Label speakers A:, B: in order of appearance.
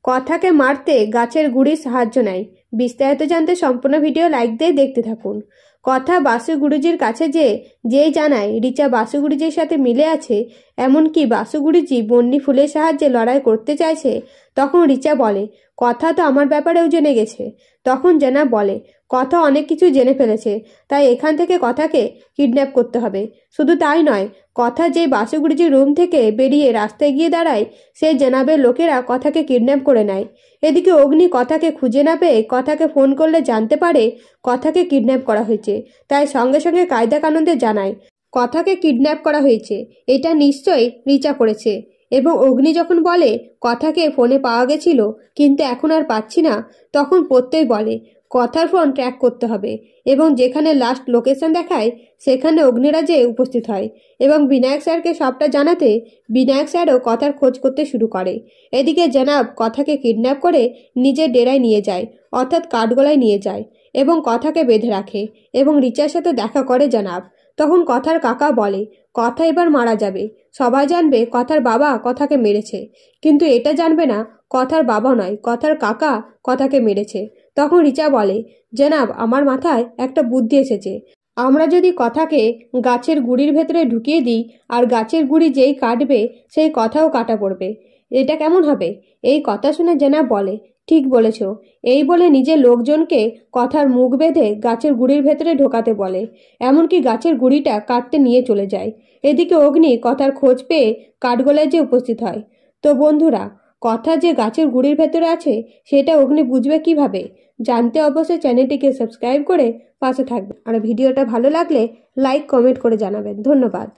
A: কথাকে মারতে গাছের গুড়ির সাহায্য নেয়। বিস্তারিত জানতে সম্পূর্ণ ভিডিও লাইক দিয়ে দেখতে থাকুন। কথা বাসু গুরুজির কাছে যেই জানায় রিচা বাসু গুরুজির সাথে মিলে আছে, এমনকি বাসু গুরুজি বন্যি ফুলের সাহায্যে লড়াই করতে চাইছে, তখন রিচা বলে কথা তো আমার ব্যাপারেও জেনে গেছে। তখন জেনা বলে কথা অনেক কিছু জেনে ফেলেছে, তাই এখান থেকে কথাকে কিডন্যাপ করতে হবে। শুধু তাই নয়, কথা যে বাসু গুরুজির রুম থেকে বেরিয়ে রাস্তায় গিয়ে দাঁড়ায়, সেই জেনাবের লোকেরা কথাকে কিডন্যাপ করে নেয়। এদিকে অগ্নি কথাকে খুঁজে না পেয়ে কথাকে ফোন করলে জানতে পারে কথাকে কিডন্যাপ করা হয়েছে, তাই সঙ্গে সঙ্গে কায়দা কানুনদের জানায় কথাকে কিডন্যাপ করা হয়েছে, এটা নিশ্চয়ই রিচা করেছে। এবং অগ্নি যখন বলে কথাকে ফোনে পাওয়া গেছিল কিন্তু এখন আর পাচ্ছি না, তখন প্রত্যয় বলে কথার ফোন ট্র্যাক করতে হবে এবং যেখানে লাস্ট লোকেশন দেখায় সেখানে অগ্নিরাজে উপস্থিত হয় এবং বিনায়ক স্যারকে সবটা জানাতে বিনায়ক স্যারও কথার খোঁজ করতে শুরু করে। এদিকে জনাব কথাকে কিডন্যাপ করে নিজের ডেরায় নিয়ে যায়, অর্থাৎ কাঠগোলায় নিয়ে যায় এবং কথাকে বেঁধে রাখে এবং রিচার সাথে দেখা করে জনাব। তখন কথার কাকা বলে কথা এবার মারা যাবে, সবাই জানবে কথার বাবা কথাকে মেরেছে, কিন্তু এটা জানবে না কথার বাবা নয়, কথার কাকা কথাকে মেরেছে। তখন রিচা বলে জনাব আমার মাথায় একটা বুদ্ধি এসেছে, আমরা যদি কথাকে গাছের গুড়ির ভেতরে ঢুকিয়ে দিই আর গাছের গুড়ি যেই কাটবে সেই কথাও কাটা পড়বে, এটা কেমন হবে? এই কথা শুনে জনাব বলে ঠিক বলেছ। এই বলে নিজের লোকজনকে কথার মুখ বেঁধে গাছের গুড়ির ভেতরে ঢোকাতে বলে, এমনকি গাছের গুড়িটা কাটতে নিয়ে চলে যায়। এদিকে অগ্নি কথার খোঁজ পেয়ে কাঠগোলায় যে উপস্থিত হয়। তো বন্ধুরা, কথা যে গাছের গুড়ির ভেতরে আছে সেটা অগ্নি বুঝবে কিভাবে? জানতে অবশ্যই চ্যানেলটিকে সাবস্ক্রাইব করে পাশে থাকবে। আর ভিডিওটা ভালো লাগলে লাইক কমেন্ট করে জানাবেন। ধন্যবাদ।